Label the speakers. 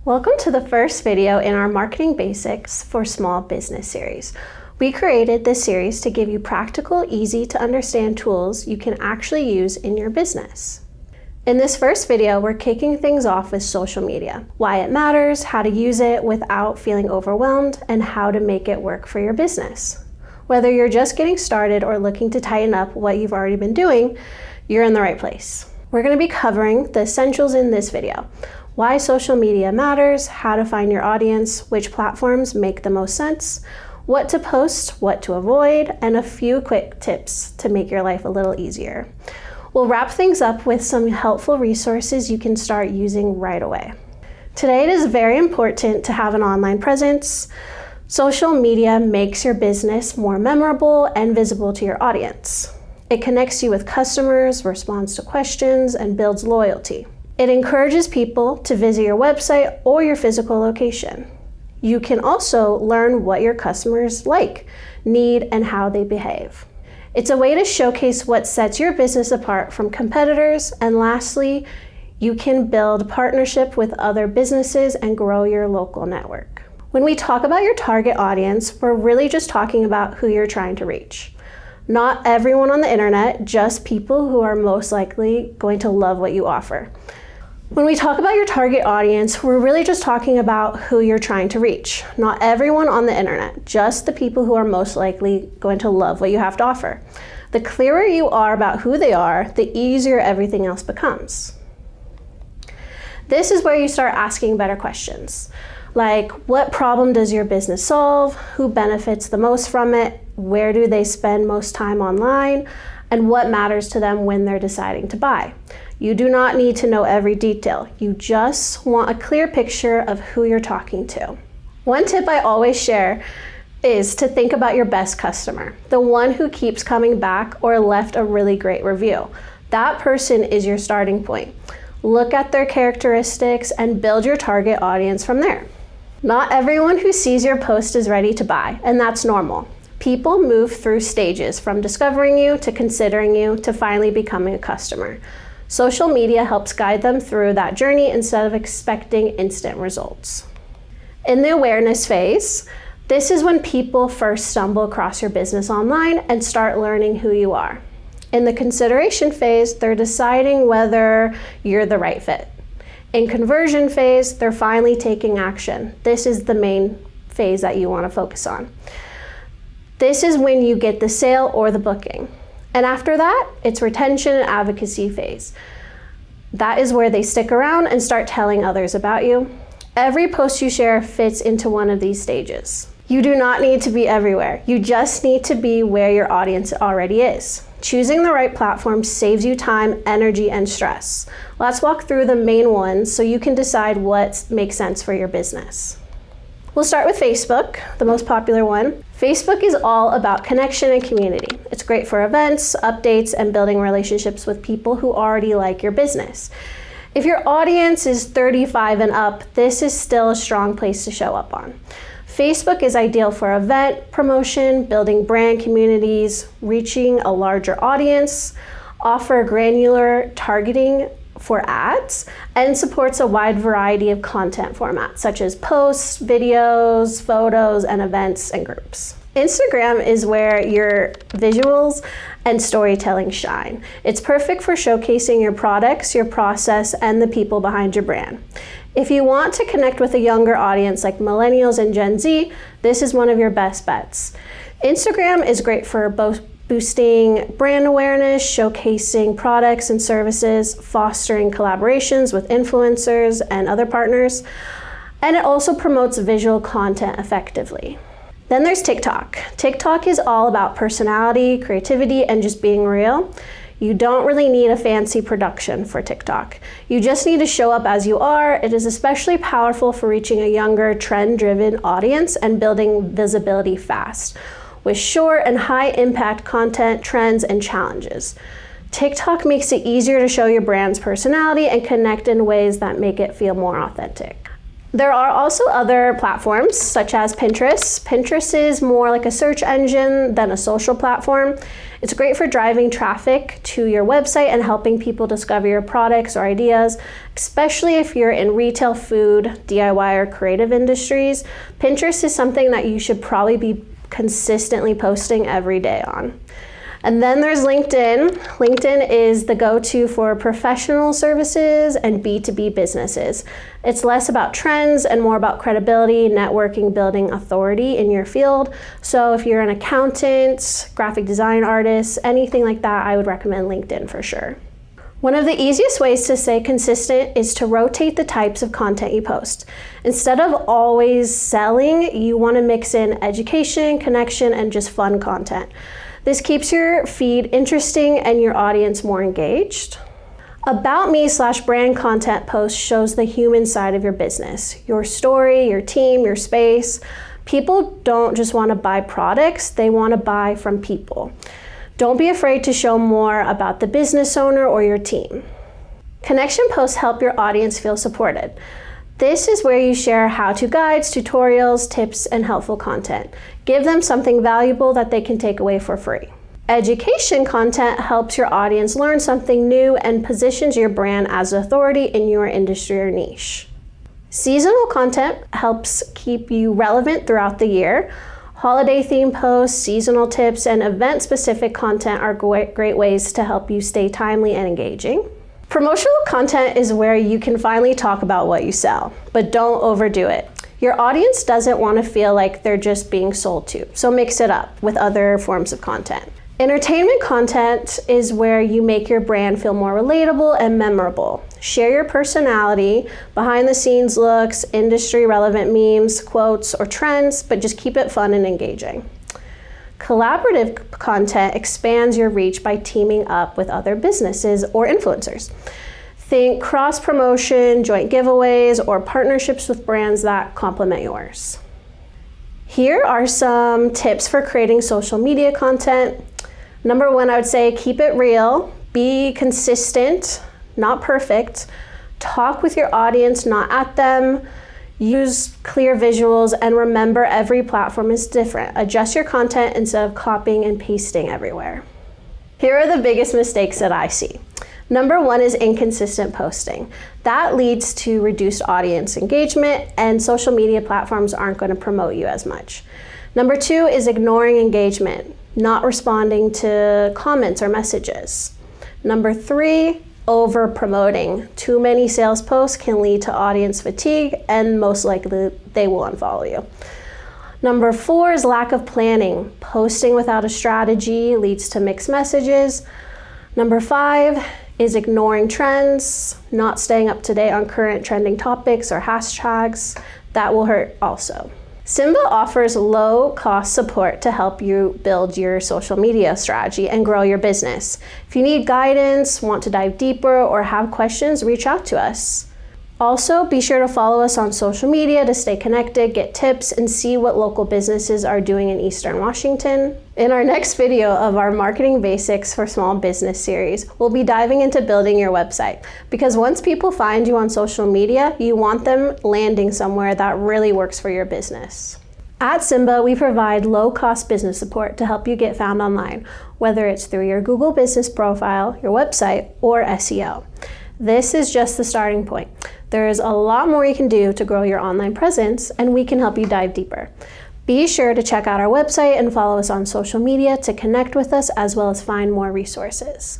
Speaker 1: Welcome to the first video in our Marketing Basics for Small Business series. We created this series to give you practical, easy to understand tools you can actually use in your business. In this first video, we're kicking things off with social media, why it matters, how to use it without feeling overwhelmed, and how to make it work for your business. Whether you're just getting started or looking to tighten up what you've already been doing, you're in the right place. We're going to be covering the essentials in this video. Why social media matters, how to find your audience, which platforms make the most sense, what to post, what to avoid, and a few quick tips to make your life a little easier. We'll wrap things up with some helpful resources you can start using right away. Today it is very important to have an online presence. Social media makes your business more memorable and visible to your audience. It connects you with customers, responds to questions, and builds loyalty. It encourages people to visit your website or your physical location. You can also learn what your customers like, need, and how they behave. It's a way to showcase what sets your business apart from competitors. And lastly, you can build partnership with other businesses and grow your local network. When we talk about your target audience, we're really just talking about who you're trying to reach. Not everyone on the internet, just people who are most likely going to love what you offer. When we talk about your target audience, we're really just talking about who you're trying to reach. Not everyone on the internet, just the people who are most likely going to love what you have to offer. The clearer you are about who they are, the easier everything else becomes. This is where you start asking better questions. Like, what problem does your business solve? Who benefits the most from it? Where do they spend most time online? And what matters to them when they're deciding to buy? You do not need to know every detail. You just want a clear picture of who you're talking to. One tip I always share is to think about your best customer, the one who keeps coming back or left a really great review. That person is your starting point. Look at their characteristics and build your target audience from there. Not everyone who sees your post is ready to buy, and that's normal. People move through stages from discovering you to considering you to finally becoming a customer. Social media helps guide them through that journey instead of expecting instant results. In the awareness phase, this is when people first stumble across your business online and start learning who you are. In the consideration phase, they're deciding whether you're the right fit. In conversion phase, they're finally taking action. This is the main phase that you want to focus on. This is when you get the sale or the booking. And after that, it's retention and advocacy phase. That is where they stick around and start telling others about you. Every post you share fits into one of these stages. You do not need to be everywhere. You just need to be where your audience already is. Choosing the right platform saves you time, energy, and stress. Let's walk through the main ones so you can decide what makes sense for your business. We'll start with Facebook, the most popular one. Facebook is all about connection and community. It's great for events, updates, and building relationships with people who already like your business. If your audience is 35 and up, this is still a strong place to show up on. Facebook is ideal for event promotion, building brand communities, reaching a larger audience, offer granular targeting for ads, and supports a wide variety of content formats such as posts, videos, photos, and events and groups. Instagram is where your visuals and storytelling shine. It's perfect for showcasing your products, your process, and the people behind your brand. If you want to connect with a younger audience like millennials and Gen Z, this is one of your best bets. Instagram is great for both boosting brand awareness, showcasing products and services, fostering collaborations with influencers and other partners, and it also promotes visual content effectively. Then there's TikTok. TikTok is all about personality, creativity, and just being real. You don't really need a fancy production for TikTok. You just need to show up as you are. It is especially powerful for reaching a younger, trend-driven audience and building visibility fast, with short and high-impact content, trends, and challenges. TikTok makes it easier to show your brand's personality and connect in ways that make it feel more authentic. There are also other platforms such as Pinterest. Pinterest is more like a search engine than a social platform. It's great for driving traffic to your website and helping people discover your products or ideas, especially if you're in retail, food, DIY, or creative industries. Pinterest is something that you should probably be consistently posting every day on. And then there's LinkedIn. LinkedIn is the go-to for professional services and B2B businesses. It's less about trends and more about credibility, networking, building authority in your field. So if you're an accountant, graphic design artist, anything like that, I would recommend LinkedIn for sure. One of the easiest ways to stay consistent is to rotate the types of content you post. Instead of always selling, you want to mix in education, connection, and just fun content. This keeps your feed interesting and your audience more engaged. About me/brand content post shows the human side of your business, your story, your team, your space. People don't just want to buy products, they want to buy from people. Don't be afraid to show more about the business owner or your team. Connection posts help your audience feel supported. This is where you share how-to guides, tutorials, tips, and helpful content. Give them something valuable that they can take away for free. Education content helps your audience learn something new and positions your brand as authority in your industry or niche. Seasonal content helps keep you relevant throughout the year. Holiday theme posts, seasonal tips, and event-specific content are great ways to help you stay timely and engaging. Promotional content is where you can finally talk about what you sell, but don't overdo it. Your audience doesn't want to feel like they're just being sold to, so mix it up with other forms of content. Entertainment content is where you make your brand feel more relatable and memorable. Share your personality, behind-the-scenes looks, industry-relevant memes, quotes, or trends, but just keep it fun and engaging. Collaborative content expands your reach by teaming up with other businesses or influencers. Think cross-promotion, joint giveaways, or partnerships with brands that complement yours. Here are some tips for creating social media content. Number one, I would say keep it real, be consistent, not perfect. Talk with your audience, not at them. Use clear visuals, and remember every platform is different. Adjust your content instead of copying and pasting everywhere. Here are the biggest mistakes that I see. Number one is inconsistent posting. That leads to reduced audience engagement, and social media platforms aren't going to promote you as much. Number two is ignoring engagement, not responding to comments or messages. Number three, over promoting. Too many sales posts can lead to audience fatigue, and most likely they will unfollow you. Number four is lack of planning. Posting without a strategy leads to mixed messages. Number five is ignoring trends, not staying up to date on current trending topics or hashtags. That will hurt also. SIMBA offers low-cost support to help you build your social media strategy and grow your business. If you need guidance, want to dive deeper, or have questions, reach out to us. Also, be sure to follow us on social media to stay connected, get tips, and see what local businesses are doing in Eastern Washington. In our next video of our Marketing Basics for Small Business series, we'll be diving into building your website. Because once people find you on social media, you want them landing somewhere that really works for your business. At SIMBA, we provide low-cost business support to help you get found online, whether it's through your Google business profile, your website, or SEO. This is just the starting point. There is a lot more you can do to grow your online presence, and we can help you dive deeper. Be sure to check out our website and follow us on social media to connect with us, as well as find more resources.